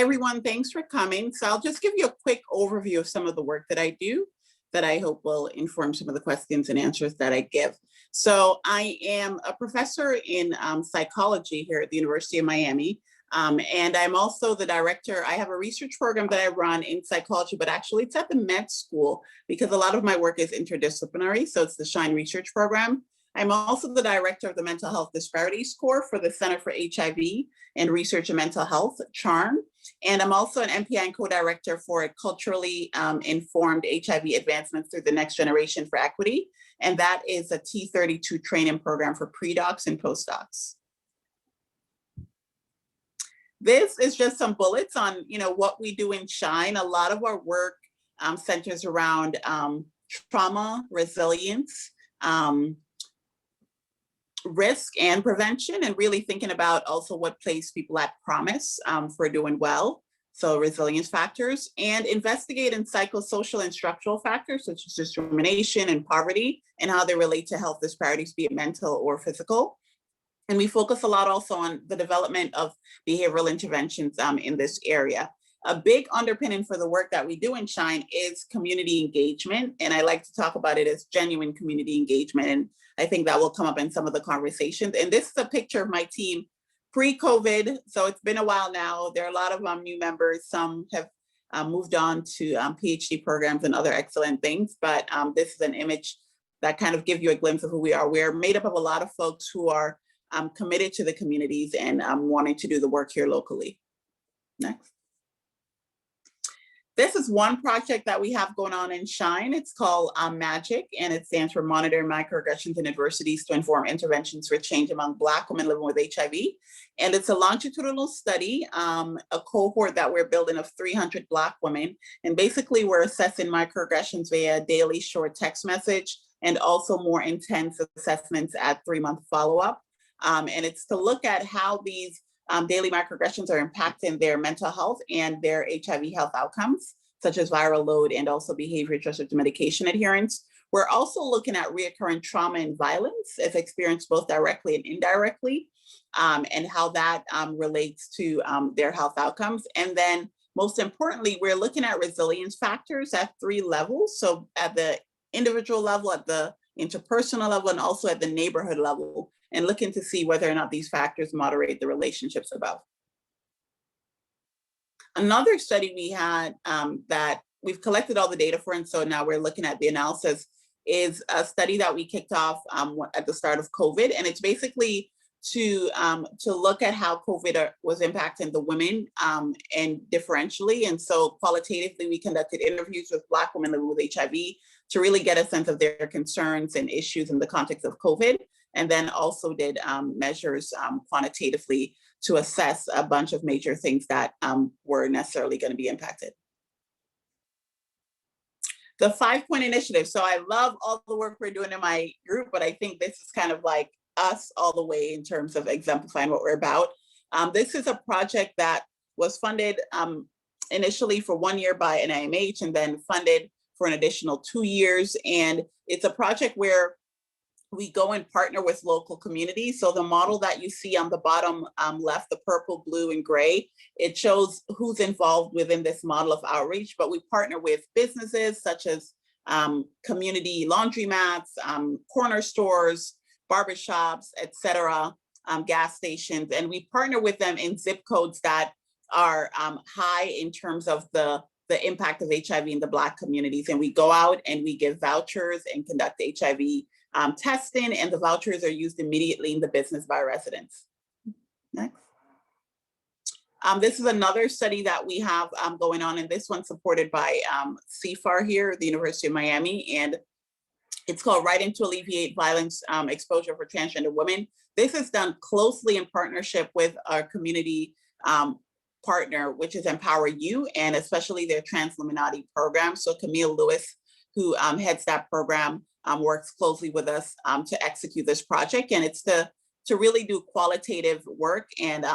everyone, thanks for coming. So I'll just give you a quick overview of some of the work that I do that I hope will inform some of the questions and answers that I give. So I am a professor in psychology here at the University of Miami. And I'm also the director. I have a research program that I run in psychology, but actually it's at the med school because a lot of my work is interdisciplinary. So it's the SHINE research program. I'm also the director of the Mental Health Disparities Core for the Center for HIV and Research in Mental Health, CHARM. And I'm also an MPI and co-director for a culturally informed HIV advancements through the next generation for equity. And that is a T32 training program for pre-docs and postdocs. This is just some bullets on, what we do in SHINE. A lot of our work centers around trauma, resilience, risk and prevention, and really thinking about also what place people at promise for doing well. So resilience factors, and investigate in psychosocial and structural factors such as discrimination and poverty and how they relate to health disparities, be it mental or physical. And we focus a lot also on the development of behavioral interventions in this area. A big underpinning for the work that we do in SHINE is community engagement. And I like to talk about it as genuine community engagement. And I think that will come up in some of the conversations. And this is a picture of my team pre-COVID. So it's been a while now. There are a lot of new members. Some have moved on to PhD programs and other excellent things. But this is an image that kind of gives you a glimpse of who we are. We're made up of a lot of folks who are committed to the communities and wanting to do the work here locally. Next. This is one project that we have going on in SHINE. It's called MAGIC, and it stands for Monitoring Microaggressions and Adversities to Inform Interventions for Change Among Black Women Living with HIV. And it's a longitudinal study, a cohort that we're building of 300 Black women. And basically we're assessing microaggressions via daily short text message and also more intense assessments at 3-month follow-up. And it's to look at how these daily microaggressions are impacting their mental health and their HIV health outcomes, such as viral load and also behavior adjusted to medication adherence. We're also looking at reoccurring trauma and violence as experienced both directly and indirectly, and how that relates to their health outcomes. And then most importantly, we're looking at resilience factors at 3 levels. So at the individual level, at the interpersonal level, and also at the neighborhood level, and looking to see whether or not these factors moderate the relationships above. Another study we had that we've collected all the data for, and so now we're looking at the analysis, is a study that we kicked off at the start of COVID, and it's basically to look at how COVID was impacting the women and differentially. And so qualitatively, we conducted interviews with Black women living with HIV to really get a sense of their concerns and issues in the context of COVID. And then also did measures quantitatively to assess a bunch of major things that were necessarily going to be impacted. The 5-point initiative. So I love all the work we're doing in my group, but I think this is kind of like us all the way in terms of exemplifying what we're about. This is a project that was funded initially for 1 year by NIMH and then funded for an additional 2 years. And it's a project where we go and partner with local communities. So the model that you see on the bottom left, the purple, blue, and gray, it shows who's involved within this model of outreach, but we partner with businesses such as community laundromats, corner stores, barbershops, et cetera, gas stations. And we partner with them in zip codes that are high in terms of the impact of HIV in the Black communities. And we go out and we give vouchers and conduct HIV testing, and the vouchers are used immediately in the business by residents. Next. This is another study that we have going on, and this one's supported by CFAR here at the University of Miami, and it's called Writing to Alleviate Violence Exposure for Transgender Women. This is done closely in partnership with our community partner, which is Empower You, and especially their Trans Illuminati program. So Camille Lewis, who heads that program, works closely with us to execute this project. And it's to really do qualitative work and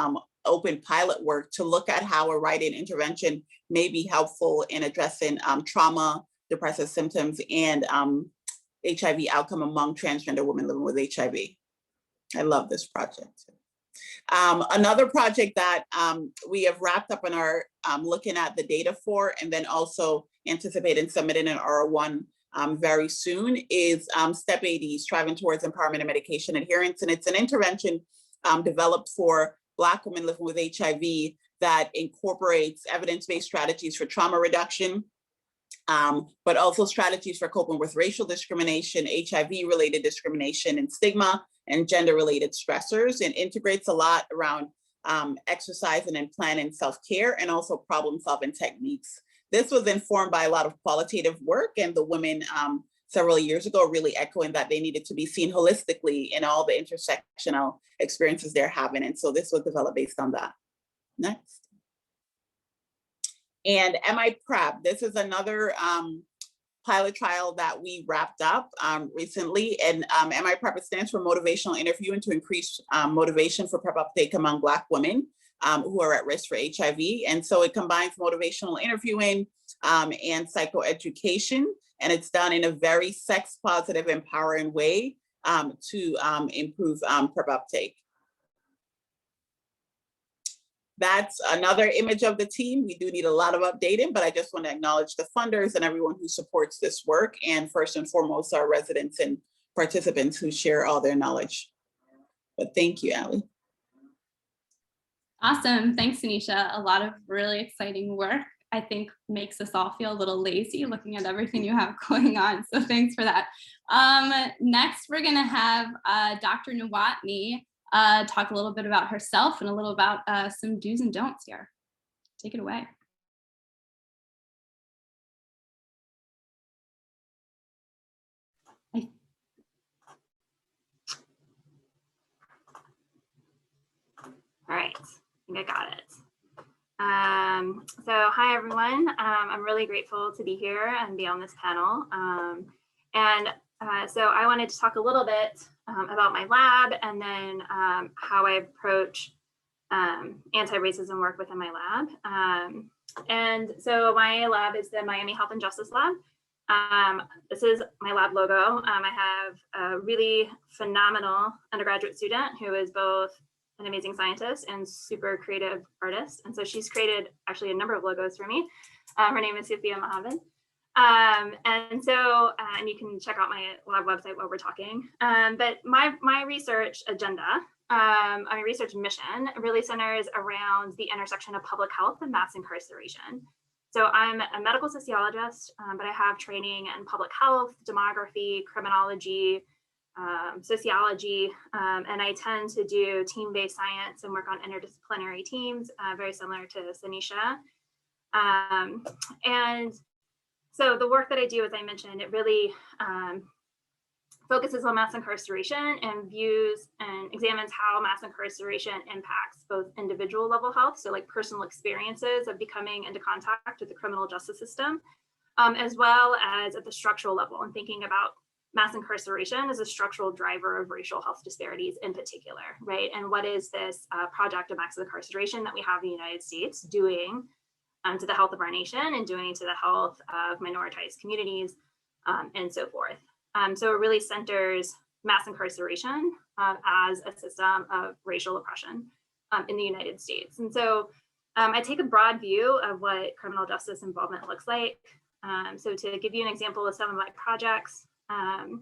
open pilot work to look at how a write-in intervention may be helpful in addressing trauma, depressive symptoms, and HIV outcome among transgender women living with HIV. I love this project. Another project that we have wrapped up and are looking at the data for, and then also anticipating submitting an R1 very soon, is STEP AD, Striving Towards Empowerment and Medication Adherence. And it's an intervention developed for Black women living with HIV that incorporates evidence-based strategies for trauma reduction, but also strategies for coping with racial discrimination, HIV-related discrimination and stigma, and gender-related stressors, and integrates a lot around exercise and planning self-care, and also problem-solving techniques. This was informed by a lot of qualitative work, and the women several years ago really echoing that they needed to be seen holistically in all the intersectional experiences they're having. And so this was developed based on that. Next. And MI Prep, this is another pilot trial that we wrapped up recently. And MI Prep, it stands for Motivational Interviewing to increase motivation for PrEP uptake among Black women who are at risk for HIV. And so it combines motivational interviewing and psychoeducation, and it's done in a very sex positive, empowering way to improve PrEP uptake. That's another image of the team. We do need a lot of updating, but I just want to acknowledge the funders and everyone who supports this work, and first and foremost, our residents and participants who share all their knowledge. But thank you, Allie. Awesome, thanks, Anisha. A lot of really exciting work. I think makes us all feel a little lazy looking at everything you have going on. So thanks for that. Next, we're gonna have Dr. Nawatni talk a little bit about herself and a little about some do's and don'ts here. Take it away. All right, I think I got it. So hi everyone, I'm really grateful to be here and be on this panel. So I wanted to talk a little bit about my lab, and then how I approach anti-racism work within my lab. And so my lab is the Miami Health and Justice Lab. This is my lab logo. I have a really phenomenal undergraduate student who is both an amazing scientist and super creative artist. And so she's created actually a number of logos for me. Her name is Sophia Mohammed. And you can check out my lab website while we're talking. But my research agenda, my research mission really centers around the intersection of public health and mass incarceration. So I'm a medical sociologist, but I have training in public health, demography, criminology, sociology, and I tend to do team-based science and work on interdisciplinary teams, very similar to Sanisha. And so the work that I do, as I mentioned, it really focuses on mass incarceration and views and examines how mass incarceration impacts both individual level health, so like personal experiences of becoming into contact with the criminal justice system, as well as at the structural level, and thinking about mass incarceration as a structural driver of racial health disparities in particular, right? And what is this project of mass incarceration that we have in the United States doing to the health of our nation and doing to the health of minoritized communities and so forth. So it really centers mass incarceration as a system of racial oppression in the United States. And so I take a broad view of what criminal justice involvement looks like. So to give you an example of some of my projects, the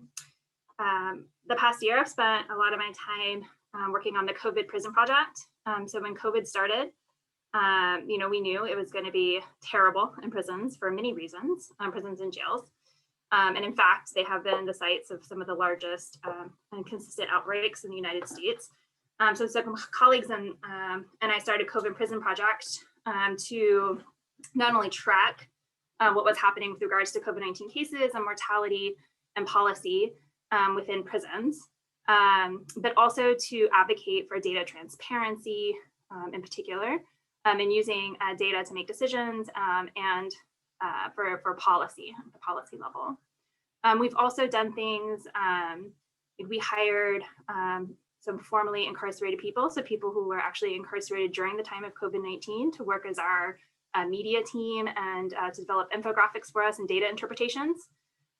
past year I've spent a lot of my time working on the COVID prison project. So when COVID started, we knew it was going to be terrible in prisons for many reasons, prisons and jails. And in fact, they have been the sites of some of the largest and consistent outbreaks in the United States. So some colleagues and I started COVID Prison Project to not only track what was happening with regards to COVID-19 cases and mortality and policy within prisons, but also to advocate for data transparency in particular, and using data to make decisions and for policy at the policy level. We've also done things, we hired some formerly incarcerated people, so people who were actually incarcerated during the time of COVID-19 to work as our media team and to develop infographics for us and data interpretations.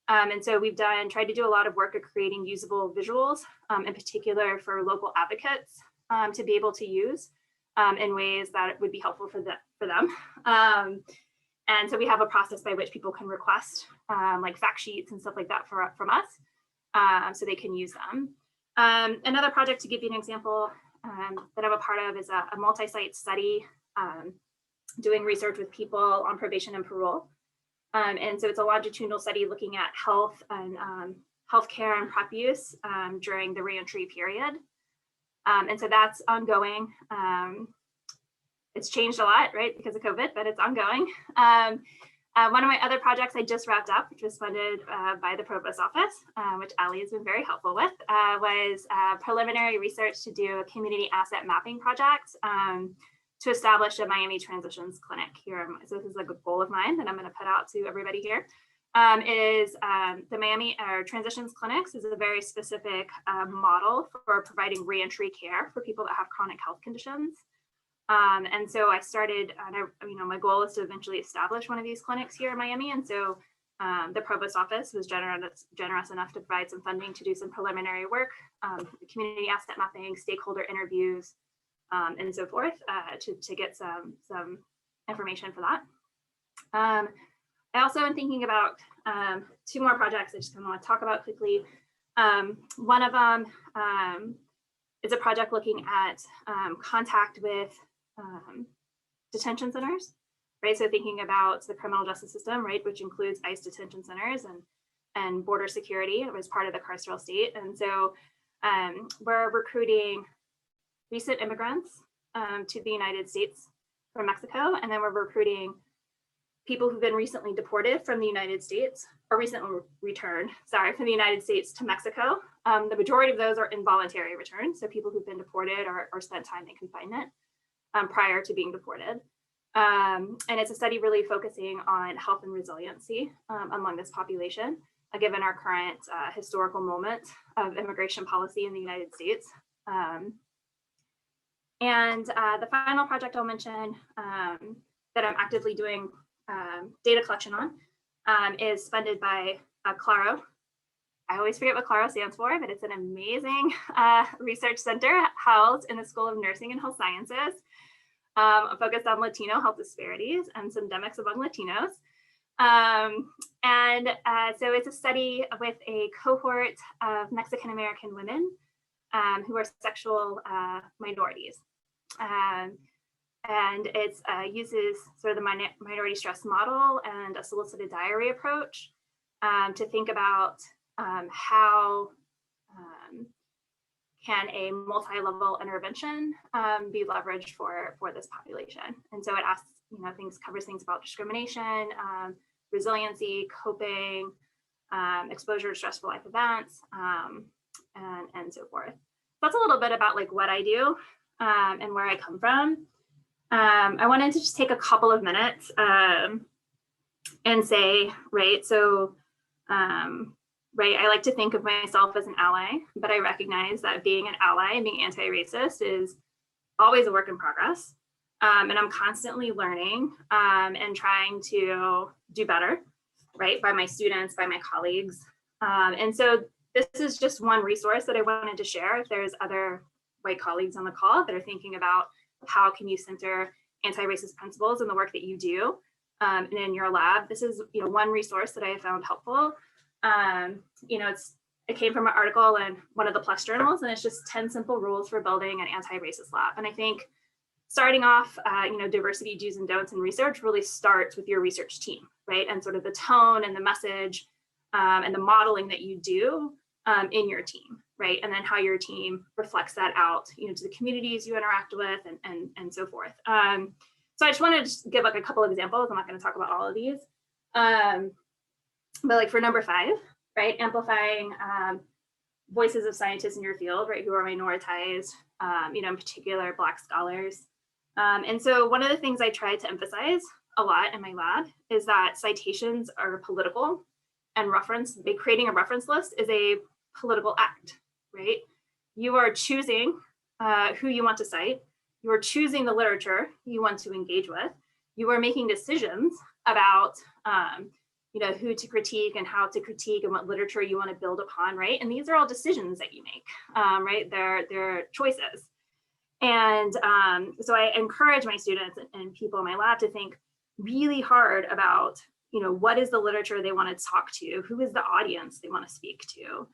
And so we've tried to do a lot of work of creating usable visuals, in particular for local advocates to be able to use in ways that would be helpful for them. And so we have a process by which people can request like fact sheets and stuff like that from us, so they can use them. Another project, to give you an example, that I'm a part of is a multi-site study doing research with people on probation and parole. And so it's a longitudinal study looking at health and healthcare and PrEP use during the reentry period. And so that's ongoing. It's changed a lot, right, because of COVID, but it's ongoing. One of my other projects I just wrapped up, which was funded by the Provost Office, which Ali has been very helpful with, was preliminary research to do a community asset mapping project to establish a Miami transitions clinic here. So this is like a goal of mine that I'm going to put out to everybody here. The Miami transitions clinics is a very specific model for providing reentry care for people that have chronic health conditions. And so I started, my goal is to eventually establish one of these clinics here in Miami. And so the Provost Office was generous enough to provide some funding to do some preliminary work, community asset mapping, stakeholder interviews, and so forth, to get some information for that. I also am thinking about two more projects I just kind of want to talk about quickly. One of them is a project looking at contact with detention centers, right? So thinking about the criminal justice system, right, which includes ICE detention centers and border security as part of the carceral state. And so we're recruiting recent immigrants to the United States from Mexico, and then we're recruiting people who've been recently deported from the United States or recently returned, from the United States to Mexico. The majority of those are involuntary returns, so people who've been deported or spent time in confinement prior to being deported. And it's a study really focusing on health and resiliency among this population, given our current historical moment of immigration policy in the United States. And the final project I'll mention that I'm actively doing data collection on is funded by Claro. I always forget what Claro stands for, but it's an amazing research center housed in the School of Nursing and Health Sciences, focused on Latino health disparities and syndemics among Latinos. So it's a study with a cohort of Mexican American women who are sexual minorities. And it uses sort of the minority stress model and a solicited diary approach to think about how can a multi-level intervention be leveraged for this population. And so it asks, covers things about discrimination, resiliency, coping, exposure to stressful life events, and so forth. That's a little bit about like what I do and where I come from. I wanted to just take a couple of minutes and say, right, so, right, I like to think of myself as an ally, but I recognize that being an ally and being anti-racist is always a work in progress. And I'm constantly learning and trying to do better, right, by my students, by my colleagues. And so this is just one resource that I wanted to share. If there's other white colleagues on the call that are thinking about how can you center anti-racist principles in the work that you do and in your lab, this is one resource that I have found helpful. It came from an article in one of the PLUS journals, and it's just 10 simple rules for building an anti-racist lab. And I think starting off, diversity do's and don'ts in research really starts with your research team, right? And sort of the tone and the message and the modeling that you do in your team, right? And then how your team reflects that out, to the communities you interact with and so forth. So I just wanted to give like a couple of examples. I'm not going to talk about all of these. But like for number 5, right, amplifying voices of scientists in your field, right, who are minoritized, in particular Black scholars. And so one of the things I try to emphasize a lot in my lab is that citations are political, and creating a reference list is a political act, right? You are choosing who you want to cite. You are choosing the literature you want to engage with. You are making decisions about who to critique and how to critique and what literature you want to build upon, right? And these are all decisions that you make, right? They're choices. And so I encourage my students and people in my lab to think really hard about, what is the literature they want to talk to? Who is the audience they want to speak to?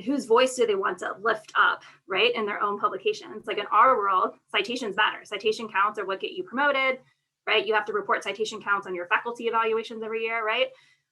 Whose voice do they want to lift up, right, in their own publications? Like in our world, citations matter. Citation counts are what get you promoted, right? You have to report citation counts on your faculty evaluations every year, right?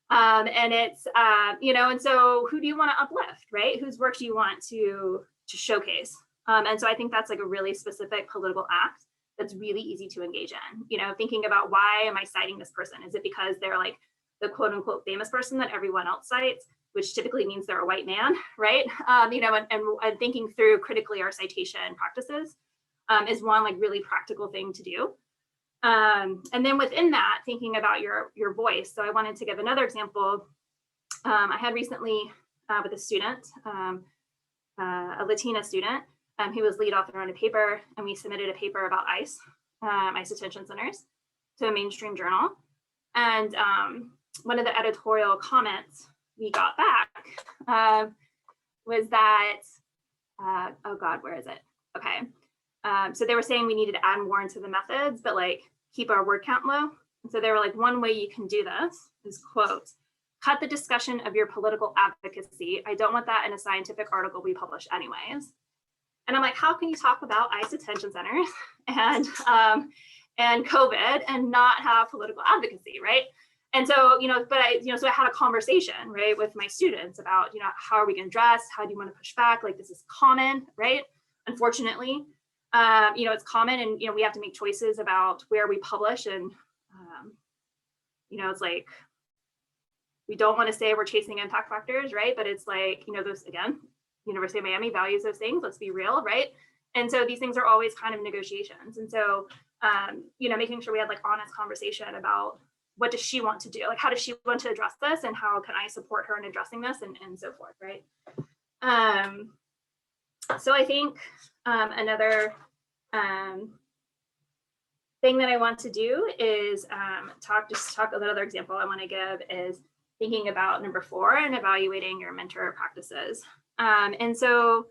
And it's, and so who do you want to uplift, right? Whose work do you want to showcase? And so I think that's like a really specific political act that's really easy to engage in, thinking about, why am I citing this person? Is it because they're like the quote unquote famous person that everyone else cites, which typically means they're a white man, right? And thinking through critically our citation practices is one like really practical thing to do. And then within that, thinking about your voice. So I wanted to give another example. I had recently with a student, a Latina student, who was lead author on a paper, and we submitted a paper about ICE, ICE detention centers, to a mainstream journal. And one of the editorial comments we got back was that, oh God, where is it? Okay. So they were saying we needed to add more into the methods, but like keep our word count low. And so they were like, one way you can do this is, quote, cut the discussion of your political advocacy. I don't want that in a scientific article we publish anyways. And I'm like, how can you talk about ICE detention centers and COVID and not have political advocacy, right? And so, so I had a conversation, right, with my students about, how are we going to dress? How do you want to push back? Like, this is common, right? Unfortunately, it's common, and, we have to make choices about where we publish. And, it's like, we don't want to say we're chasing impact factors, right? But it's like, those, again, University of Miami values those things. Let's be real, right? And so these things are always kind of negotiations. And so, making sure we had like honest conversation about, what does she want to do? Like, how does she want to address this? And how can I support her in addressing this, and so forth, right? So I think another thing that I want to do is talk another example I want to give is thinking about number 4 and evaluating your mentor practices. And so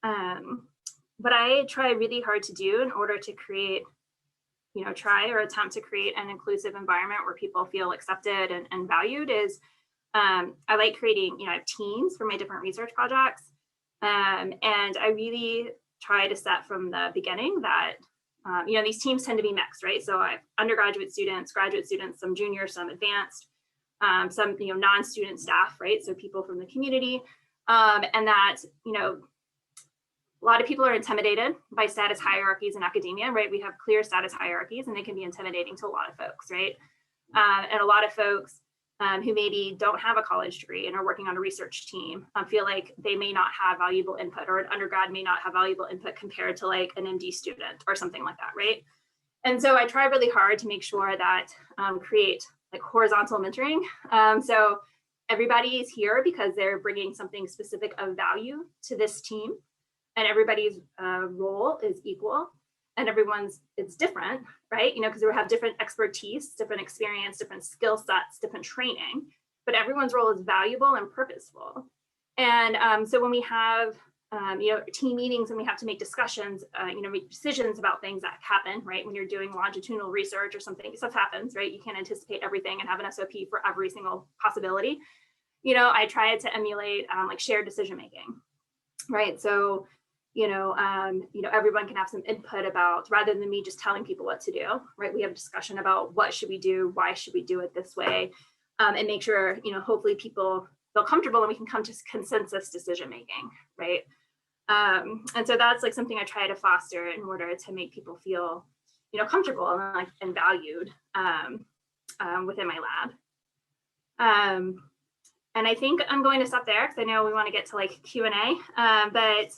what I try really hard to do in order to create, try or attempt to create an inclusive environment where people feel accepted and valued is I like creating, teams for my different research projects. And I really try to set from the beginning that, these teams tend to be mixed, right? So I have undergraduate students, graduate students, some junior, some advanced, some, non-student staff, right? So people from the community. And that, a lot of people are intimidated by status hierarchies in academia, right? We have clear status hierarchies, and they can be intimidating to a lot of folks, right? And a lot of folks who maybe don't have a college degree and are working on a research team feel like they may not have valuable input, or an undergrad may not have valuable input compared to like an MD student or something like that, right? And so I try really hard to make sure that create like horizontal mentoring. So everybody is here because they're bringing something specific of value to this team, and everybody's role is equal, and it's different, right? Because we have different expertise, different experience, different skill sets, different training, but everyone's role is valuable and purposeful. And so when we have, team meetings and we have to make discussions, make decisions about things that happen, right? When you're doing longitudinal research or something, stuff happens, right? You can't anticipate everything and have an SOP for every single possibility. I try to emulate like shared decision-making, right? So, everyone can have some input about, rather than me just telling people what to do, right? We have a discussion about what should we do? Why should we do it this way? And make sure, hopefully people feel comfortable and we can come to consensus decision-making, right? And so that's like something I try to foster in order to make people feel, comfortable and valued within my lab. And I think I'm going to stop there because I know we want to get to like Q&A, but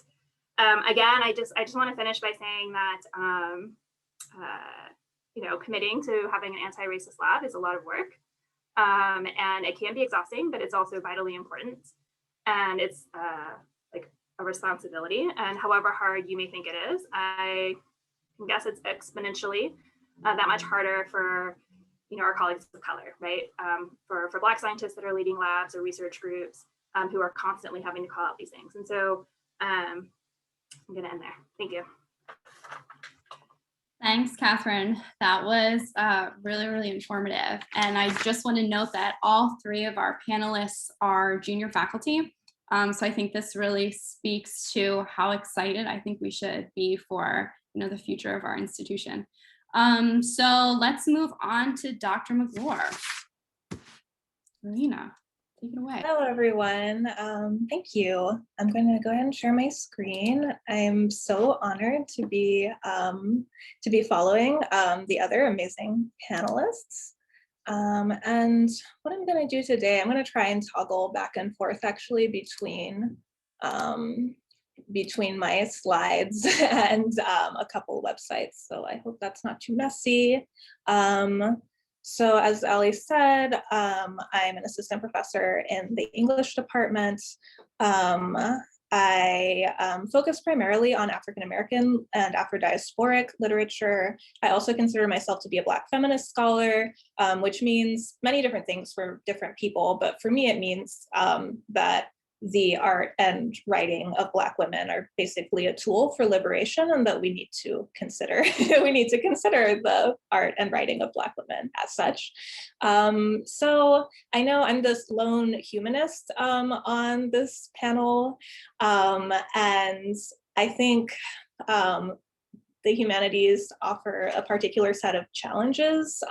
again, I just want to finish by saying that, committing to having an anti-racist lab is a lot of work, and it can be exhausting, but it's also vitally important, and it's like a responsibility. And however hard you may think it is, I guess it's exponentially that much harder for our colleagues of color, right? For Black scientists that are leading labs or research groups who are constantly having to call out these things. And so I'm going to end there. Thank you. Thanks, Catherine. That was really, really informative. And I just want to note that all three of our panelists are junior faculty. So I think this really speaks to how excited I think we should be for the future of our institution. So let's move on to Dr. McGlure. Marina, take it away. Hello, everyone. Thank you. I'm going to go ahead and share my screen. I'm so honored to be following the other amazing panelists. And what I'm going to do today, I'm going to try and toggle back and forth actually between my slides and a couple websites. So I hope that's not too messy. So as Ali said, I'm an assistant professor in the English department. I focus primarily on African American and Afro-diasporic literature. I also consider myself to be a Black feminist scholar, which means many different things for different people. But for me, it means that the art and writing of Black women are basically a tool for liberation, and that we need to consider the art and writing of Black women as such. So I know I'm this lone humanist on this panel, and I think the humanities offer a particular set of challenges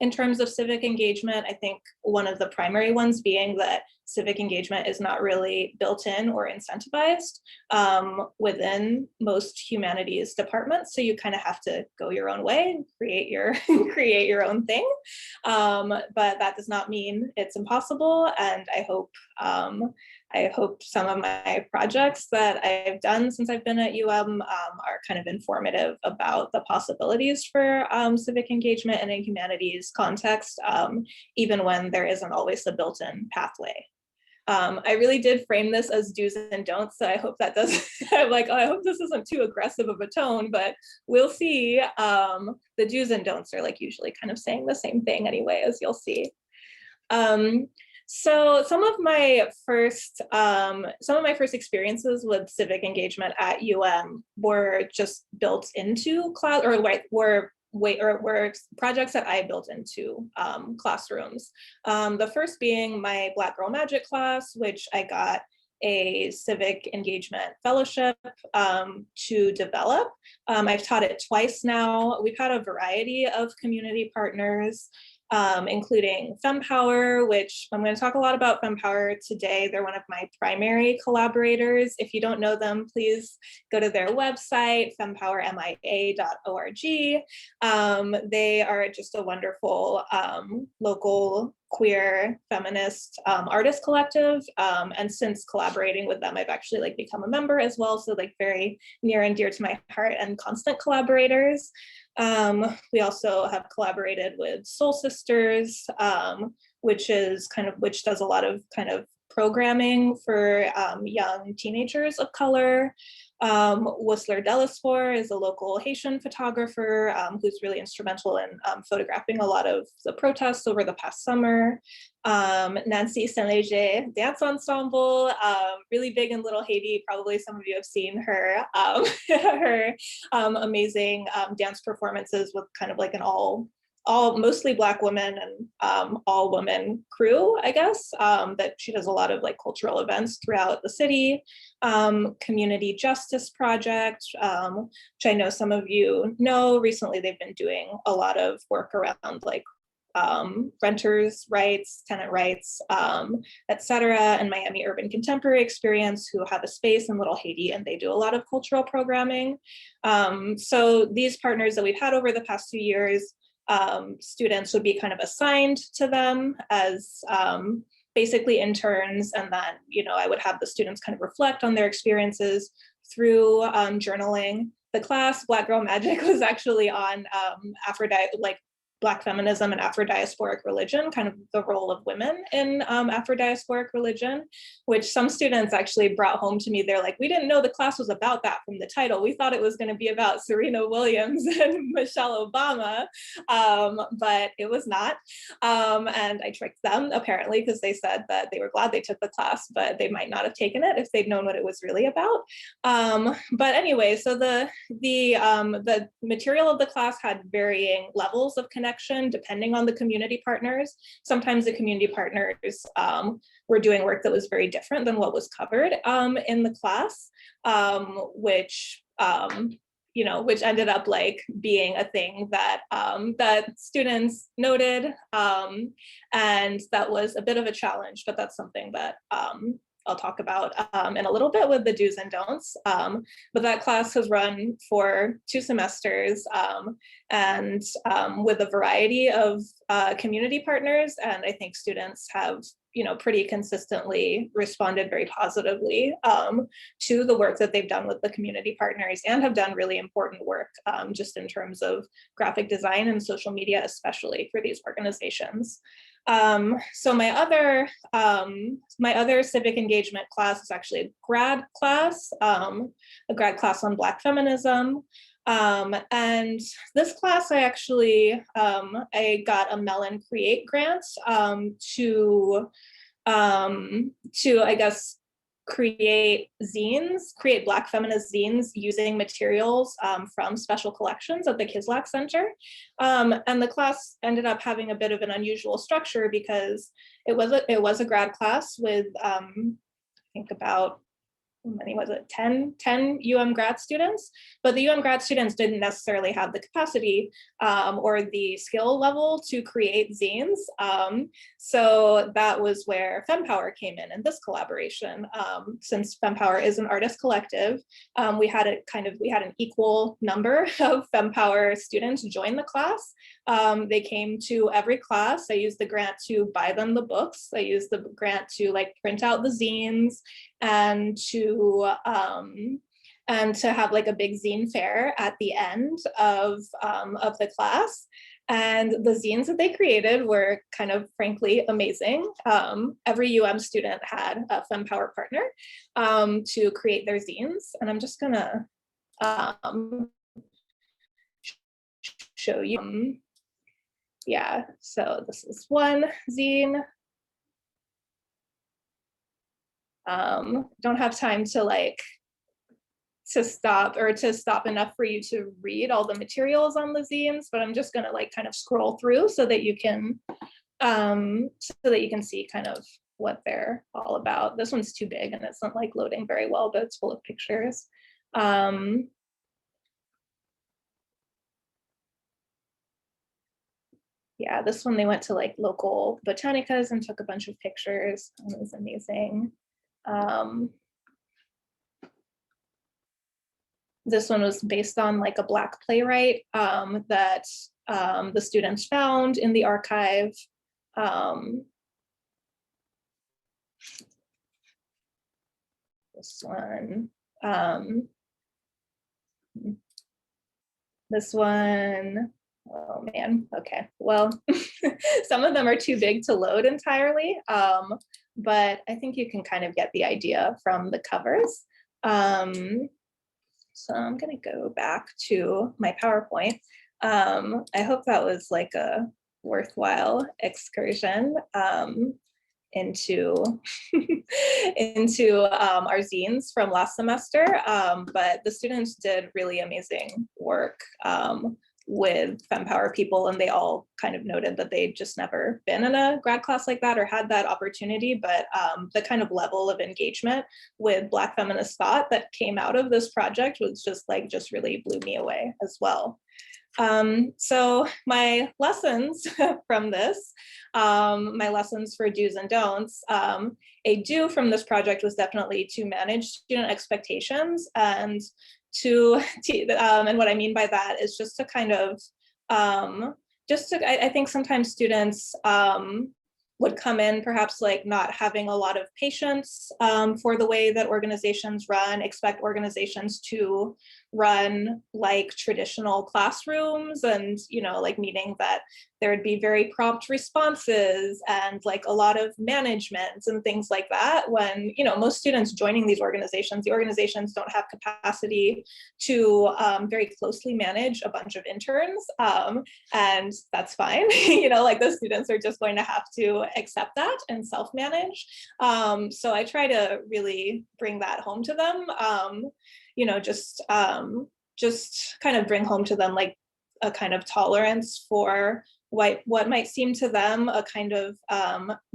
in terms of civic engagement. I think one of the primary ones being that civic engagement is not really built in or incentivized within most humanities departments. So you kind of have to go your own way and create your own thing. But that does not mean it's impossible. And I hope some of my projects that I've done since I've been at UM are kind of informative about the possibilities for civic engagement in a humanities context, even when there isn't always a built-in pathway. I really did frame this as do's and don'ts, so I hope that doesn't, I'm like, oh, I hope this isn't too aggressive of a tone, but we'll see. The do's and don'ts are like usually kind of saying the same thing anyway, as you'll see. So some of my first experiences with civic engagement at UM were just built into class, or like were projects that I built into classrooms. The first being my Black Girl Magic class, which I got a civic engagement fellowship to develop. I've taught it twice now. We've had a variety of community partners, including FemPower, which I'm going to talk a lot about FemPower today. They're one of my primary collaborators. If you don't know them, please go to their website, fempowermia.org. They are just a wonderful local queer feminist artist collective. And since collaborating with them, I've actually like become a member as well. So like very near and dear to my heart and constant collaborators. We also have collaborated with Soul Sisters, which does a lot of kind of programming for young teenagers of color. Whistler Delisfor is a local Haitian photographer who's really instrumental in photographing a lot of the protests over the past summer. Nancy Saint-Léger Dance Ensemble, really big in Little Haiti. Probably some of you have seen her amazing dance performances with kind of like an all mostly Black women and all women crew, I guess, that she does a lot of like cultural events throughout the city. Community Justice Project, which I know some of you know. Recently, they've been doing a lot of work around like renters' rights, tenant rights, et cetera, and Miami Urban Contemporary Experience, who have a space in Little Haiti, and they do a lot of cultural programming. So these partners that we've had over the past 2 years, students would be kind of assigned to them as basically interns, and then I would have the students kind of reflect on their experiences through journaling. The class Black Girl Magic was actually on Black feminism and Afro-diasporic religion, kind of the role of women in Afro-diasporic religion, which some students actually brought home to me. They're like, we didn't know the class was about that from the title. We thought it was going to be about Serena Williams and Michelle Obama, but it was not. And I tricked them, apparently, because they said that they were glad they took the class, but they might not have taken it if they'd known what it was really about. But anyway, so the material of the class had varying levels of connection depending on the community partners. Sometimes the community partners were doing work that was very different than what was covered in the class, which which ended up like being a thing that that students noted, and that was a bit of a challenge, but that's something that I'll talk about in a little bit with the do's and don'ts. But that class has run for 2 semesters and with a variety of community partners. And I think students have, pretty consistently responded very positively to the work that they've done with the community partners, and have done really important work just in terms of graphic design and social media, especially for these organizations. So my other civic engagement class is actually a grad class on Black feminism. And this class, I actually, I got a Mellon Create grant to, I guess, create Black feminist zines using materials from special collections at the Kislak Center. And the class ended up having a bit of an unusual structure because it was a grad class with, I think about, how many was it, 10 grad students, but the grad students didn't necessarily have the capacity or the skill level to create zines. So that was where FemPower came in this collaboration. Since FemPower is an artist collective, we had an equal number of FemPower students join the class. They came to every class. I used the grant to buy them the books. I used the grant to print out the zines and to have a big zine fair at the end of the class. And the zines that they created were kind of frankly amazing. Every student had a FemPower partner to create their zines. And I'm just gonna show you. Yeah, so this is one zine. Don't have time to stop enough for you to read all the materials on the zines, but I'm just gonna kind of scroll through so that you can see kind of what they're all about. This one's too big and it's not loading very well, but it's full of pictures. Yeah, this one they went to local botanicas and took a bunch of pictures. It was amazing. This one was based on a Black playwright that the students found in the archive. This one. This one. Oh man, okay. Well, some of them are too big to load entirely, but I think you can kind of get the idea from the covers. So I'm gonna go back to my PowerPoint. I hope that was a worthwhile excursion into our zines from last semester, but the students did really amazing work with FemPower people, and they all kind of noted that they'd just never been in a grad class like that or had that opportunity, but the kind of level of engagement with Black feminist thought that came out of this project was just really blew me away as well. So my lessons from this, my lessons for do's and don'ts, a do from this project was definitely to manage student expectations, and and what I mean by that is just to kind of, I think sometimes students would come in perhaps like not having a lot of patience for the way that organizations run, expect organizations to run like traditional classrooms, and like meaning that there would be very prompt responses and like a lot of management and things like that, when most students joining these organizations, the organizations don't have capacity to very closely manage a bunch of interns, and that's fine. Like the students are just going to have to accept that and self-manage. So I try to really bring that home to them, just kind of bring home to them like a kind of tolerance for what might seem to them a kind of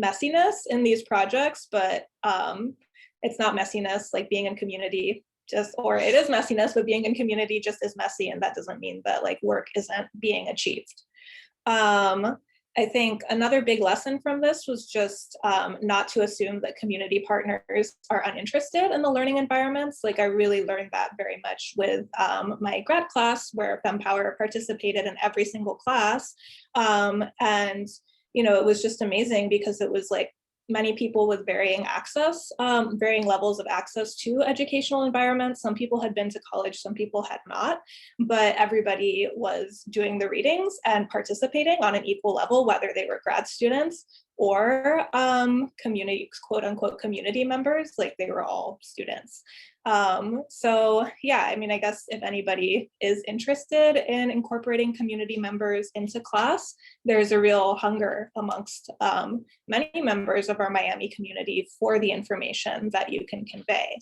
messiness in these projects, but it's not messiness. Like being in community or it is messiness, but being in community just is messy, and that doesn't mean that like work isn't being achieved. I think another big lesson from this was just not to assume that community partners are uninterested in the learning environments. Like I really learned that very much with my grad class, where FemPower participated in every single class. And, it was just amazing because it was like many people with varying access, varying levels of access to educational environments. Some people had been to college, some people had not, but everybody was doing the readings and participating on an equal level, whether they were grad students or community, quote unquote, community members, like they were all students. So yeah, I mean, I guess if anybody is interested in incorporating community members into class, there's a real hunger amongst many members of our Miami community for the information that you can convey.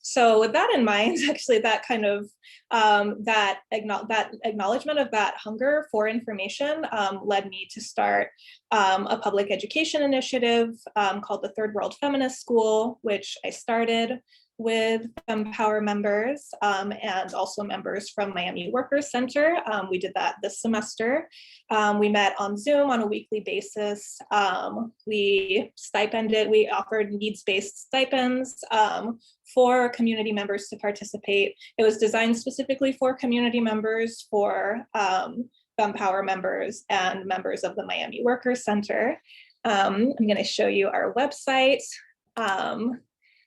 So with that in mind, actually, that kind of that acknowledgement of that hunger for information led me to start a public education initiative called the Third World Feminist School, which I started with FemPower members and also members from Miami Workers Center. We did that this semester. We met on Zoom on a weekly basis. We offered needs-based stipends for community members to participate. It was designed specifically for community members, for FemPower members and members of the Miami Workers Center. I'm going to show you our website,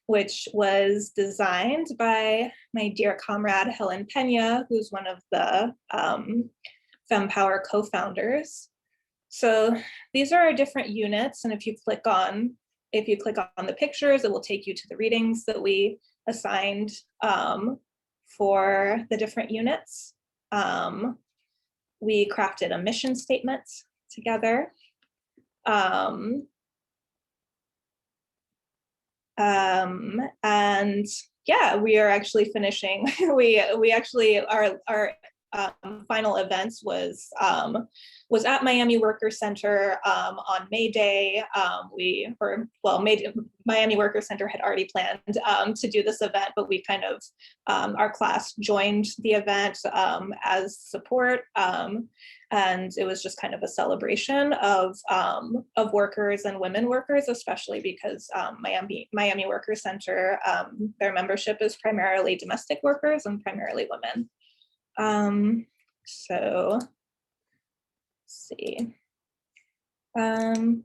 which was designed by my dear comrade, Helen Pena, who's one of the FemPower co-founders. So these are our different units. And if you click on the pictures, it will take you to the readings that we assigned for the different units. We crafted a mission statement together. And yeah, we are actually finishing. We actually our final events was at Miami Workers Center on May Day. Miami Workers Center had already planned to do this event, but we kind of our class joined the event as support. And it was just kind of a celebration of workers and women workers, especially because Miami Workers Center, their membership is primarily domestic workers and primarily women. So let's see. What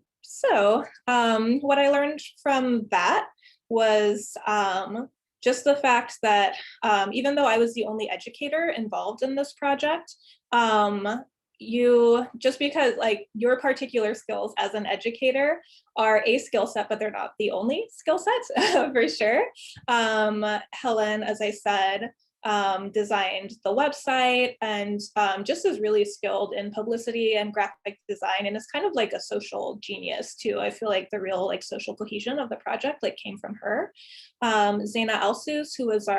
I learned from that was just the fact that even though I was the only educator involved in this project, just because like your particular skills as an educator are a skill set, but they're not the only skill set for sure. Helen, as I said, designed the website and just is really skilled in publicity and graphic design, and is kind of like a social genius too. I feel like the real like social cohesion of the project like came from her. Zaina Elsus, who is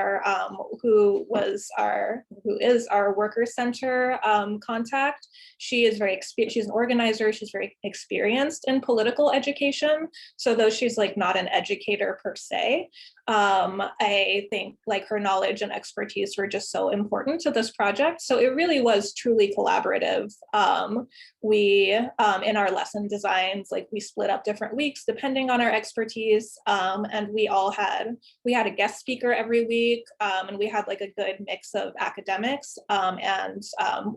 our Workers Center contact. She's an organizer. She's very experienced in political education. So though she's like not an educator per se, I think like her knowledge and expertise were just so important to this project. So it really was truly collaborative. We in our lesson designs, like we split up different weeks depending on our expertise, and we had a guest speaker every week, and we had like a good mix of academics and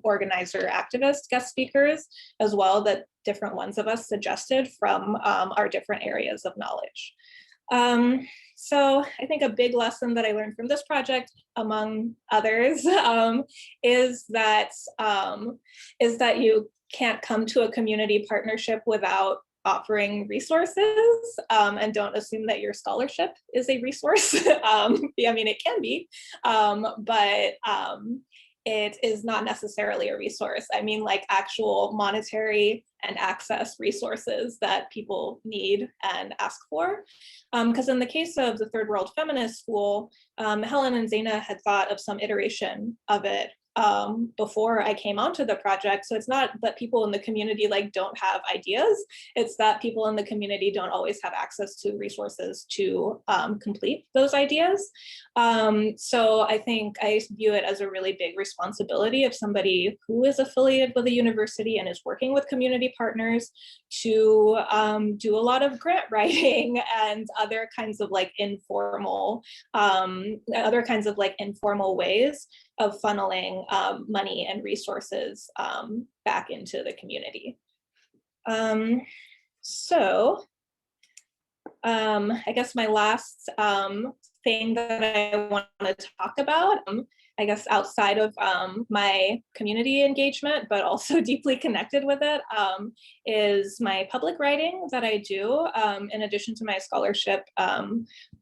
organizer activist guest speakers as well that different ones of us suggested from our different areas of knowledge. So I think a big lesson that I learned from this project, among others, is that you can't come to a community partnership without offering resources, and don't assume that your scholarship is a resource. I mean, it can be, but it is not necessarily a resource. I mean, like actual monetary and access resources that people need and ask for. Because in the case of the Third World Feminist School, Helen and Zaina had thought of some iteration of it before I came onto the project. So it's not that people in the community like don't have ideas, it's that people in the community don't always have access to resources to complete those ideas. So I think I view it as a really big responsibility of somebody who is affiliated with a university and is working with community partners to do a lot of grant writing and other kinds of like informal ways of funneling money and resources back into the community. So I guess my last thing that I want to talk about, I guess outside of my community engagement, but also deeply connected with it, is my public writing that I do. In addition to my scholarship,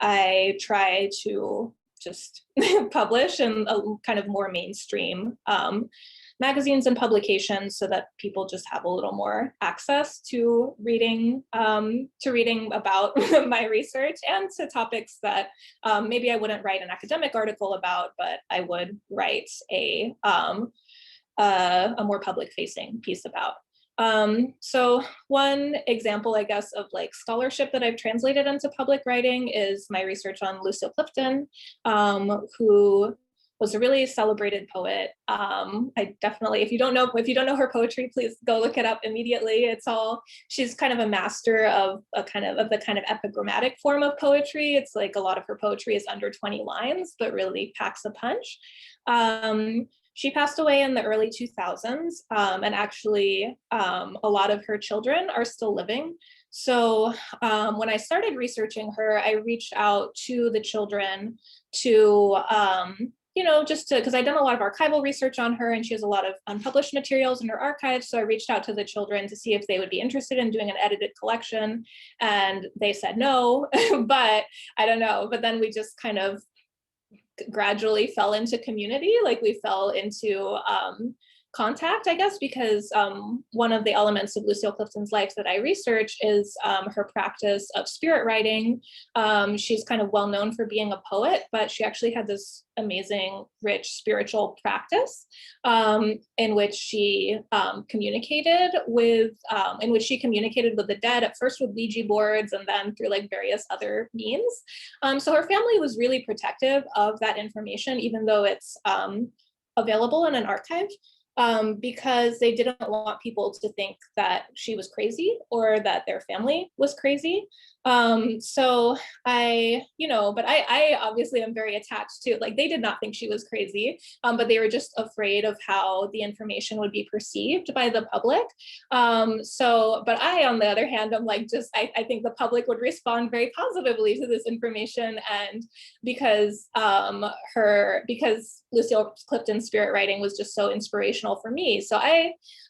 I try to just publish in a kind of more mainstream magazines and publications so that people just have a little more access to reading about my research and to topics that maybe I wouldn't write an academic article about, but I would write a more public facing piece about. So one example, I guess, of like scholarship that I've translated into public writing is my research on Lucille Clifton, who was a really celebrated poet. I definitely, if you don't know her poetry, please go look it up immediately. She's kind of a master of the kind of epigrammatic form of poetry. It's like a lot of her poetry is under 20 lines, but really packs a punch. She passed away in the early 2000s, and actually a lot of her children are still living. So when I started researching her, I reached out to the children to, because I'd done a lot of archival research on her and she has a lot of unpublished materials in her archives. So I reached out to the children to see if they would be interested in doing an edited collection. And they said no, but I don't know. But then we just kind of gradually fell into community, like we fell into contact, I guess, because one of the elements of Lucille Clifton's life that I research is her practice of spirit writing. She's kind of well known for being a poet, but she actually had this amazing, rich spiritual practice in which she communicated with the dead, at first with Ouija boards and then through like various other means. So her family was really protective of that information, even though it's available in an archive. Because they didn't want people to think that she was crazy or that their family was crazy. So I obviously am very attached to, like, they did not think she was crazy, but they were just afraid of how the information would be perceived by the public. But I, on the other hand, I'm like, I think the public would respond very positively to this information. And because Lucille Clifton's spirit writing was just so inspirational for me. So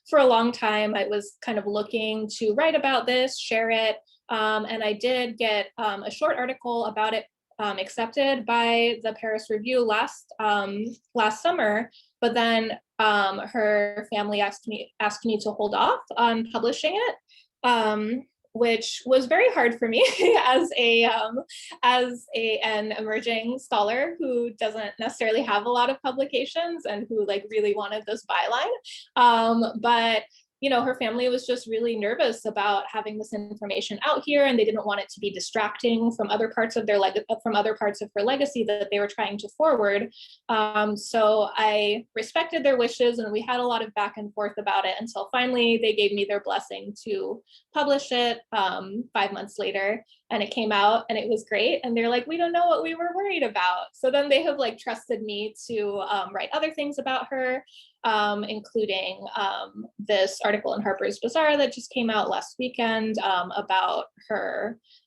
for a long time, I was kind of looking to write about this, share it. And I did get a short article about it accepted by the Paris Review last summer, but then her family asked me to hold off on publishing it, which was very hard for me as an emerging scholar who doesn't necessarily have a lot of publications and who like really wanted this byline. But her family was just really nervous about having this information out here, and they didn't want it to be distracting from other parts of her legacy that they were trying to forward. So I respected their wishes, and we had a lot of back and forth about it until finally they gave me their blessing to publish it 5 months later, and it came out and it was great. And they're like, we don't know what we were worried about. So then they have like trusted me to write other things about her. including this article in Harper's Bazaar that just came out last weekend about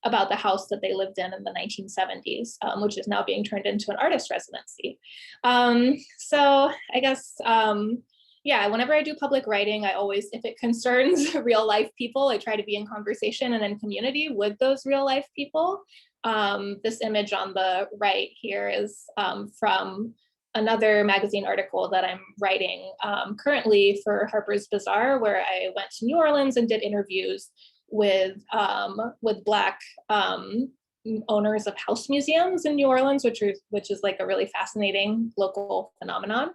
the house that they lived in the 1970s, which is now being turned into an artist residency. So I guess, yeah, whenever I do public writing, I always, if it concerns real life people, I try to be in conversation and in community with those real life people. This image on the right here is from another magazine article that I'm writing currently for Harper's Bazaar, where I went to New Orleans and did interviews with Black owners of house museums in New Orleans, which is like a really fascinating local phenomenon.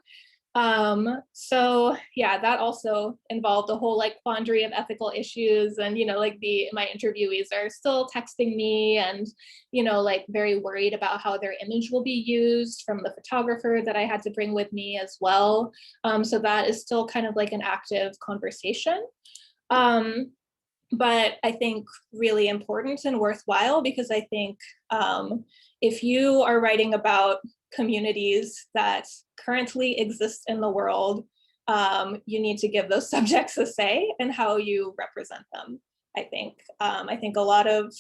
So yeah, that also involved a whole like quandary of ethical issues, and like my interviewees are still texting me and like very worried about how their image will be used from the photographer that I had to bring with me as well. So that is still kind of like an active conversation. But I think really important and worthwhile, because I think if you are writing about communities that currently exist in the world, you need to give those subjects a say in how you represent them. I think a lot of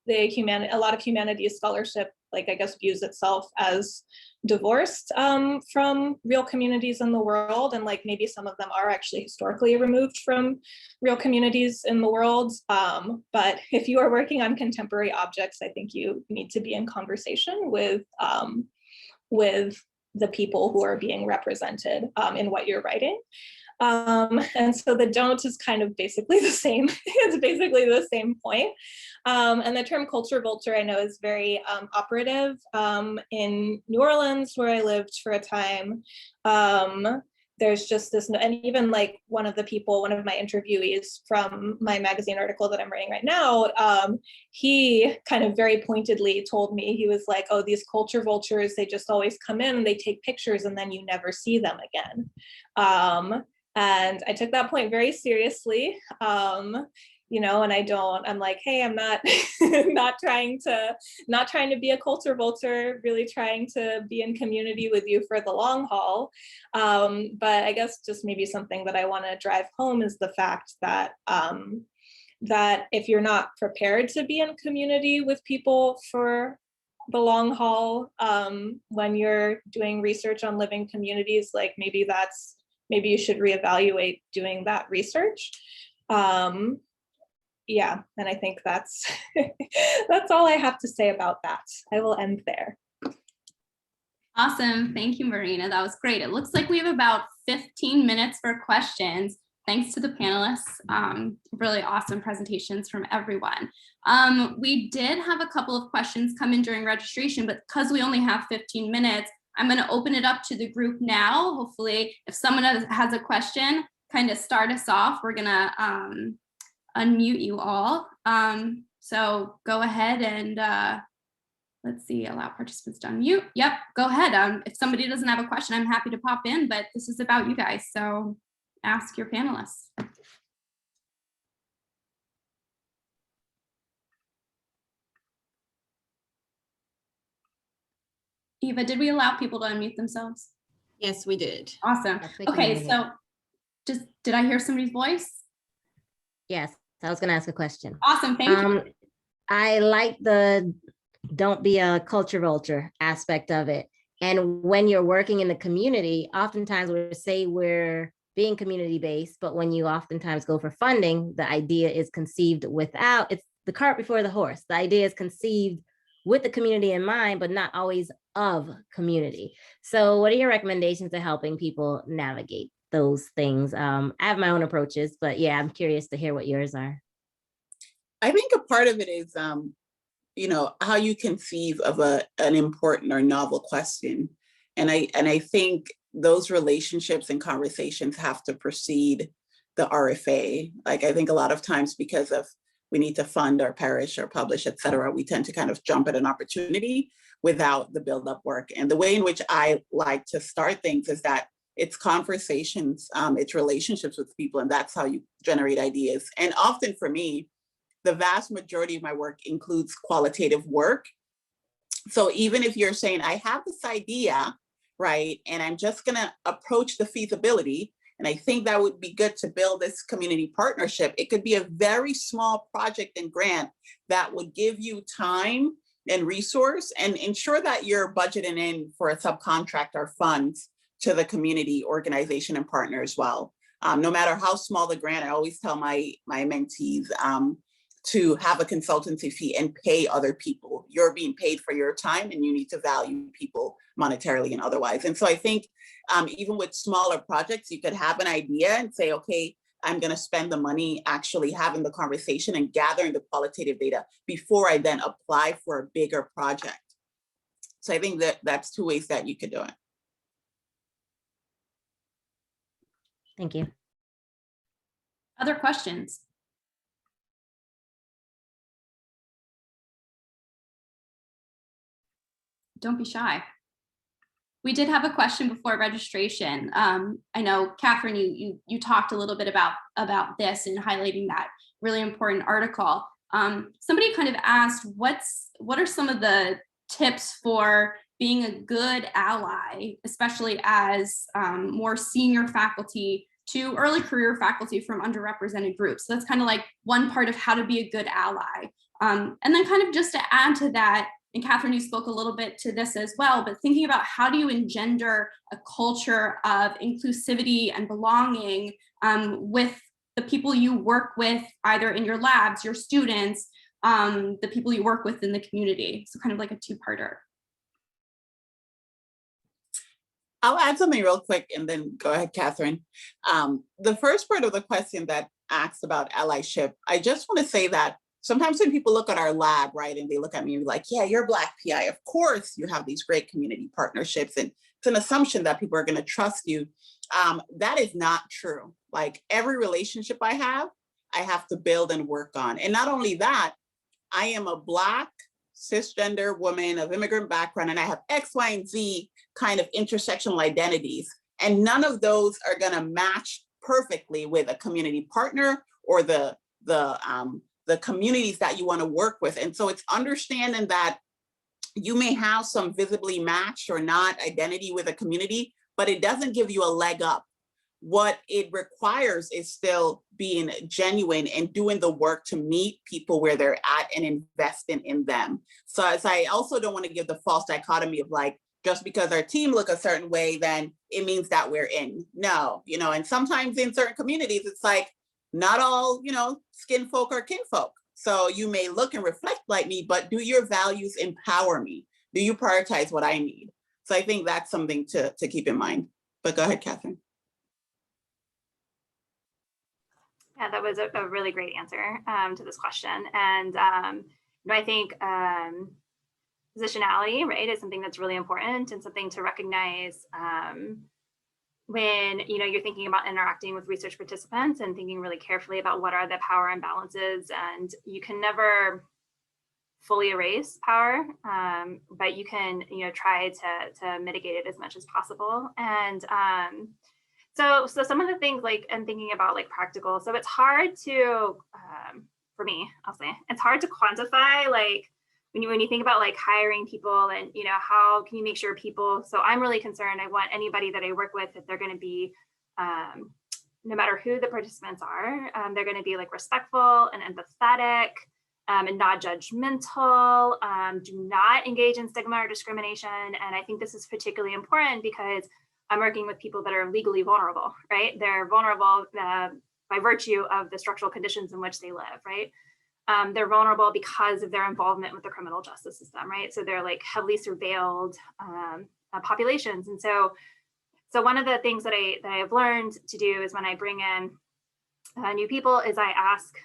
humanities scholarship, like I guess, views itself as divorced from real communities in the world, and like maybe some of them are actually historically removed from real communities in the world. But if you are working on contemporary objects, I think you need to be in conversation with the people who are being represented in what you're writing. And so the don't is kind of basically the same. It's basically the same point. And the term culture vulture, I know, is very operative in New Orleans, where I lived for a time. There's just this, and even like one of my interviewees from my magazine article that I'm writing right now, he kind of very pointedly told me, he was like, oh, these culture vultures, they just always come in and they take pictures and then you never see them again. And I took that point very seriously. And I'm like, hey, I'm not not trying to be a culture vulture, really trying to be in community with you for the long haul. But I guess just maybe something that I want to drive home is the fact that that if you're not prepared to be in community with people for the long haul, when you're doing research on living communities, like maybe you should reevaluate doing that research. Yeah, and I think that's that's all I have to say about that. I will end there. Awesome. Thank you, Marina. That was great. It looks like we have about 15 minutes for questions. Thanks to the panelists. Really awesome presentations from everyone. We did have a couple of questions come in during registration, but because we only have 15 minutes, I'm going to open it up to the group now. Hopefully, if someone has a question, kind of start us off. We're going to unmute you all. So go ahead and let's see, allow participants to unmute. Yep, go ahead. If somebody doesn't have a question, I'm happy to pop in, but this is about you guys. So ask your panelists. Eva, did we allow people to unmute themselves? Yes, we did. Awesome. Okay, so did I hear somebody's voice? Yes, I was going to ask a question. Awesome, thank you. I like the don't be a culture vulture aspect of it. And when you're working in the community, oftentimes we're being community-based, but when you oftentimes go for funding, the idea is conceived it's the cart before the horse. The idea is conceived with the community in mind, but not always of community. So what are your recommendations to helping people navigate those things? I have my own approaches, but yeah, I'm curious to hear what yours are. I think a part of it is, how you conceive of an important or novel question. And I think those relationships and conversations have to precede the RFA. Like, I think a lot of times, because of we need to fund or perish or publish, et cetera, we tend to kind of jump at an opportunity without the build-up work. And the way in which I like to start things is that it's conversations, it's relationships with people, and that's how you generate ideas. And often for me, the vast majority of my work includes qualitative work. So even if you're saying, I have this idea, right? And I'm just going to approach the feasibility. And I think that would be good to build this community partnership. It could be a very small project and grant that would give you time and resource and ensure that you're budgeting in for a subcontractor funds to the community organization and partner as well. No matter how small the grant, I always tell my mentees to have a consultancy fee and pay other people. You're being paid for your time and you need to value people monetarily and otherwise. And so I think even with smaller projects, you could have an idea and say, okay, I'm going to spend the money actually having the conversation and gathering the qualitative data before I then apply for a bigger project. So I think that that's two ways that you could do it. Thank you. Other questions? Don't be shy. We did have a question before registration. I know, Catherine, you talked a little bit about this and highlighting that really important article. Somebody kind of asked, what are some of the tips for being a good ally, especially as more senior faculty to early career faculty from underrepresented groups? So that's kind of like one part of how to be a good ally. And then kind of just to add to that, and Catherine, you spoke a little bit to this as well, but thinking about how do you engender a culture of inclusivity and belonging with the people you work with, either in your labs, your students, the people you work with in the community. So kind of like a two-parter. I'll add something real quick and then go ahead, Catherine. The first part of the question that asks about allyship, I just want to say that sometimes when people look at our lab, right, and they look at me like, yeah, you're Black PI, of course you have these great community partnerships, and it's an assumption that people are going to trust you. That is not true. Like every relationship I have to build and work on. And not only that, I am a Black cisgender woman of immigrant background, and I have X, Y, and Z kind of intersectional identities. And none of those are going to match perfectly with a community partner or the communities that you want to work with. And so it's understanding that you may have some visibly matched or not identity with a community, but it doesn't give you a leg up. What it requires is still being genuine and doing the work to meet people where they're at and investing in them. So as I also don't want to give the false dichotomy of like, just because our team look a certain way, then it means that we're in. No, and sometimes in certain communities, it's like, not all, skin folk are kinfolk. So you may look and reflect like me, but do your values empower me? Do you prioritize what I need? So I think that's something to keep in mind. But go ahead, Catherine. Yeah, that was a really great answer to this question. And I think positionality, right, is something that's really important and something to recognize when you're thinking about interacting with research participants and thinking really carefully about what are the power imbalances. And you can never fully erase power, but you can try to mitigate it as much as possible. And so some of the things, like, I'm thinking about like practical. So it's hard to, for me, I'll say, it's hard to quantify, like, when you think about like hiring people and, how can you make sure people, so I'm really concerned. I want anybody that I work with, that they're going to be, no matter who the participants are, they're going to be like respectful and empathetic and not judgmental, do not engage in stigma or discrimination. And I think this is particularly important because I'm working with people that are legally vulnerable, right? They're vulnerable by virtue of the structural conditions in which they live, right? They're vulnerable because of their involvement with the criminal justice system, right? So they're like heavily surveilled populations. And so one of the things that I have learned to do is when I bring in new people is I ask,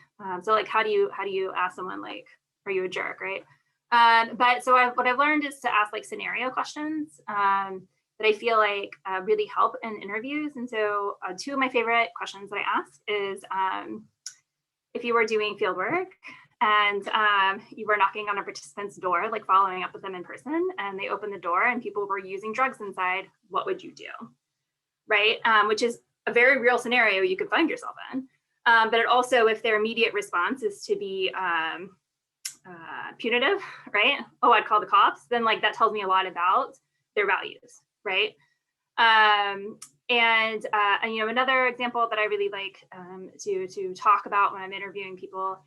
so like, how do you ask someone, like, are you a jerk, right? But so what I've learned is to ask like scenario questions that I feel like really help in interviews. And so two of my favorite questions that I ask is, if you were doing field work and you were knocking on a participant's door, like following up with them in person, and they opened the door and people were using drugs inside, what would you do? Right? Which is a very real scenario you could find yourself in. But it also, if their immediate response is to be punitive, right? Oh, I'd call the cops. Then like that tells me a lot about their values, right? And you know, another example that I really like to talk about when I'm interviewing people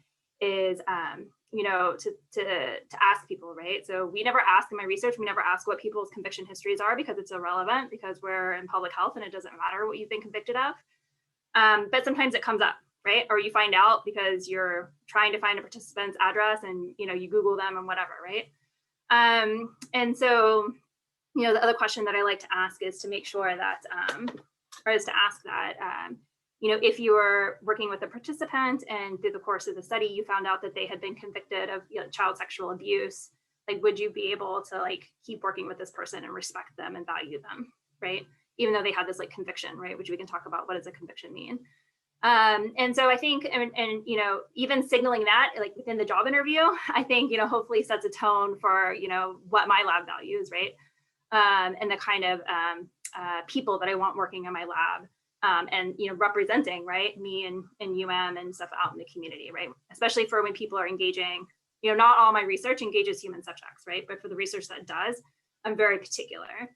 is you know, to ask people, right? So we never ask in my research, we never ask what people's conviction histories are because it's irrelevant, because we're in public health and it doesn't matter what you've been convicted of. But sometimes it comes up, right? Or you find out because you're trying to find a participant's address and, you know, you Google them and whatever, right? And so, you know, the other question that I like to ask is to make sure that, or is to ask that, you know, if you were working with a participant and through the course of the study, you found out that they had been convicted of, you know, child sexual abuse, like, would you be able to like keep working with this person and respect them and value them, right? Even though they had this like conviction, right? Which we can talk about, what does a conviction mean? And so I think, and you know, even signaling that like within the job interview, I think, you know, hopefully sets a tone for, you know, what my lab values, right? And the kind of people that I want working in my lab. And, you know, representing, right, me and UM and stuff out in the community, right? Especially for when people are engaging, you know, not all my research engages human subjects, right? But for the research that does, I'm very particular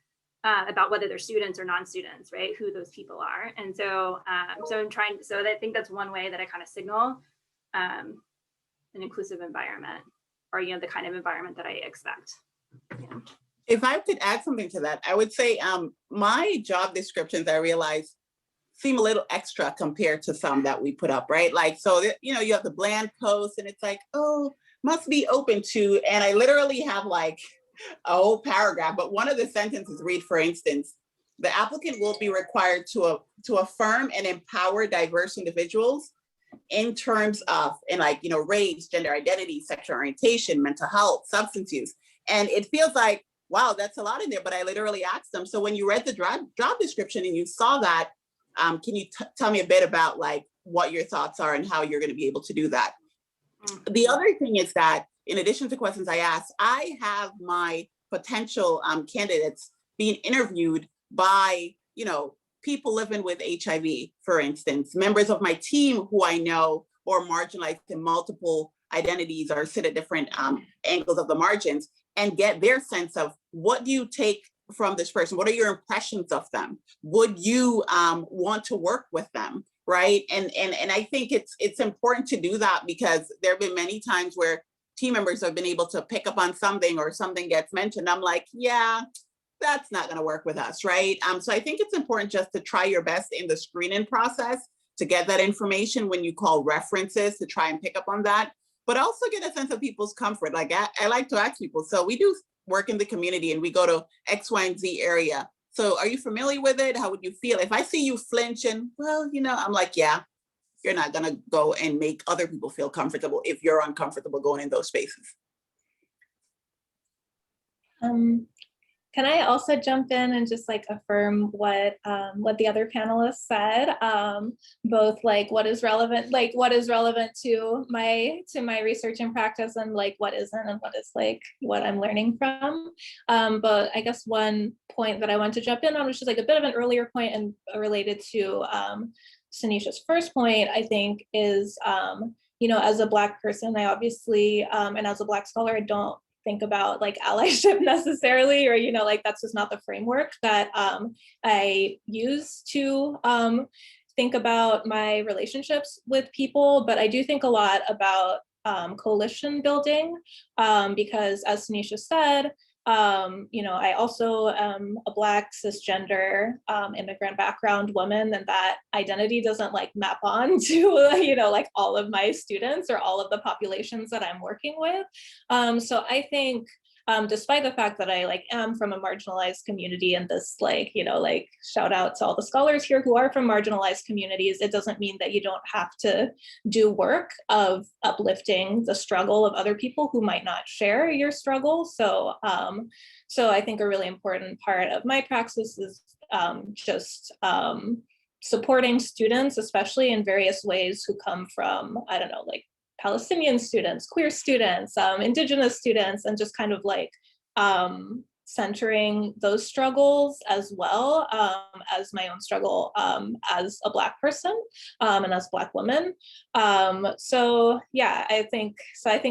about whether they're students or non-students, right? Who those people are. And so, so I think that's one way that I kind of signal an inclusive environment, or, you know, the kind of environment that I expect. Yeah. If I could add something to that, I would say my job descriptions, I realize, seem a little extra compared to some that we put up, right? Like, so, you know, you have the bland post and it's like, oh, must be open to, and I literally have like a whole paragraph, but one of the sentences read, for instance, the applicant will be required to affirm and empower diverse individuals in terms of, and like, you know, race, gender identity, sexual orientation, mental health, substance use. And it feels like, wow, that's a lot in there, but I literally asked them. So when you read the job description and you saw that, can you tell me a bit about like what your thoughts are and how you're going to be able to do that? Mm-hmm. The other thing is that in addition to questions I asked, I have my potential candidates being interviewed by, you know, people living with HIV, for instance, members of my team who I know or marginalized in multiple identities or sit at different angles of the margins, and get their sense of, what do you take from this person? What are your impressions of them? Would you want to work with them, right? And I think it's important to do that, because there have been many times where team members have been able to pick up on something, or something gets mentioned. I'm like, yeah, that's not going to work with us, right? So I think it's important just to try your best in the screening process to get that information when you call references, to try and pick up on that, but also get a sense of people's comfort. Like I like to ask people, so we do work in the community and we go to X, Y, and Z area. So are you familiar with it? How would you feel? If I see you flinching, well, you know, I'm like, yeah, you're not gonna go and make other people feel comfortable if you're uncomfortable going in those spaces. Can I also jump in and just like affirm what the other panelists said, both like what is relevant to my research and practice, and like what isn't, and what is like what I'm learning from. But I guess one point that I want to jump in on, which is like a bit of an earlier point and related to Sanisha's first point, I think is, you know, as a Black person, I obviously, and as a Black scholar, I don't think about like allyship necessarily, or, you know, like that's just not the framework that I use to think about my relationships with people. But I do think a lot about coalition building, because as Sanisha said, you know, I also am a Black cisgender immigrant background woman, and that identity doesn't like map on to, you know, like all of my students or all of the populations that I'm working with. So I think despite the fact that I like am from a marginalized community, and this like, you know, like shout out to all the scholars here who are from marginalized communities, it doesn't mean that you don't have to do work of uplifting the struggle of other people who might not share your struggle. So, so I think a really important part of my praxis is just supporting students, especially in various ways, who come from, I don't know, like Palestinian students, queer students, Indigenous students, and just kind of like centering those struggles as well as my own struggle as a Black person and as a Black woman. So yeah, I think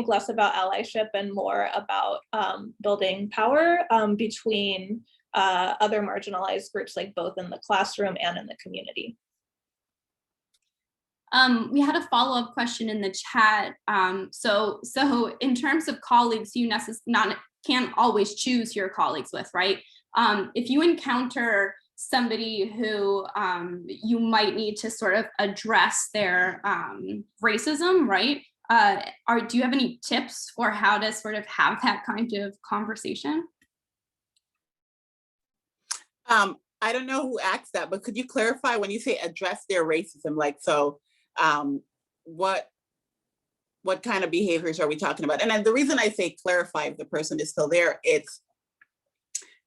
less about allyship and more about building power between other marginalized groups, like both in the classroom and in the community. We had a follow-up question in the chat. So in terms of colleagues, you can't always choose your colleagues with, right? If you encounter somebody who you might need to sort of address their racism, right? Do you have any tips for how to sort of have that kind of conversation? I don't know who asked that, but could you clarify when you say address their racism? Like, so what kind of behaviors are we talking about? And then the reason I say clarify if the person is still there, it's,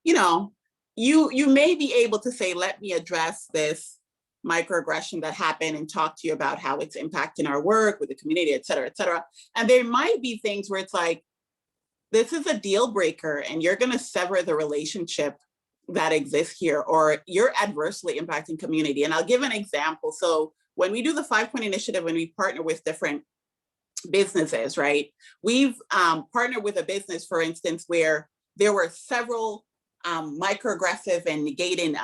you know, you may be able to say, let me address this microaggression that happened and talk to you about how it's impacting our work with the community, et cetera, et cetera. And there might be things where it's like, this is a deal breaker and you're going to sever the relationship that exists here, or you're adversely impacting community. And I'll give an example. So when we do the 5-point initiative, when we partner with different businesses, right? We've partnered with a business, for instance, where there were several microaggressive and negating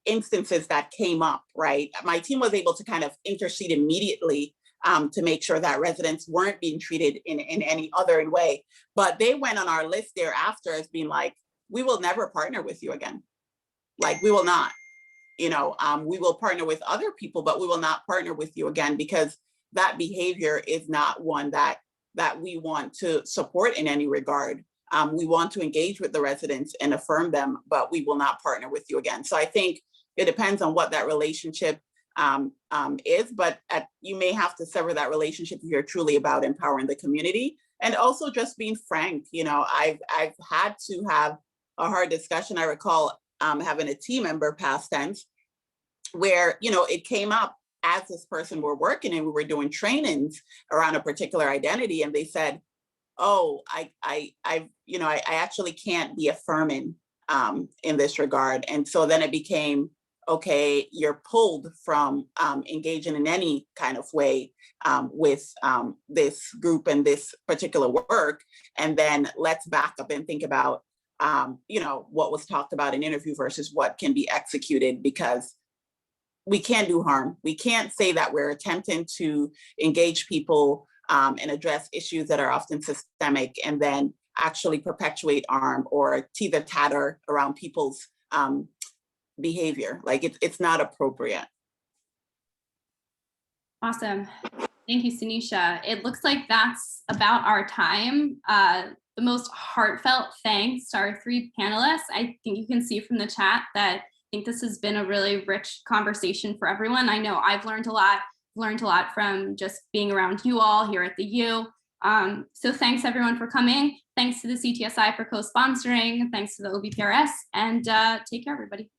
instances that came up, right? My team was able to kind of intercede immediately to make sure that residents weren't being treated in any other way. But they went on our list thereafter as being like, we will never partner with you again. Like, we will not, you know, we will partner with other people, but we will not partner with you again, because that behavior is not one that we want to support in any regard. We want to engage with the residents and affirm them, but we will not partner with you again. So I think it depends on what that relationship is, but you may have to sever that relationship if you're truly about empowering the community. And also just being frank, you know, I've had to have a hard discussion. I recall having a team member, past tense, where, you know, it came up as this person were working and we were doing trainings around a particular identity, and they said, oh, I actually can't be affirming in this regard. And so then it became, okay, you're pulled from engaging in any kind of way with this group and this particular work. And then let's back up and think about, you know, what was talked about in interview versus what can be executed, because we can't do harm. We can't say that we're attempting to engage people and address issues that are often systemic and then actually perpetuate harm or teeter tatter around people's behavior. Like, it's not appropriate. Awesome. Thank you, Sanisha. It looks like that's about our time. The most heartfelt thanks to our 3 panelists. I think you can see from the chat that I think this has been a really rich conversation for everyone. I know I've learned a lot from just being around you all here at the U. So thanks everyone for coming. Thanks to the CTSI for co-sponsoring. Thanks to the OBPRS, and take care, everybody.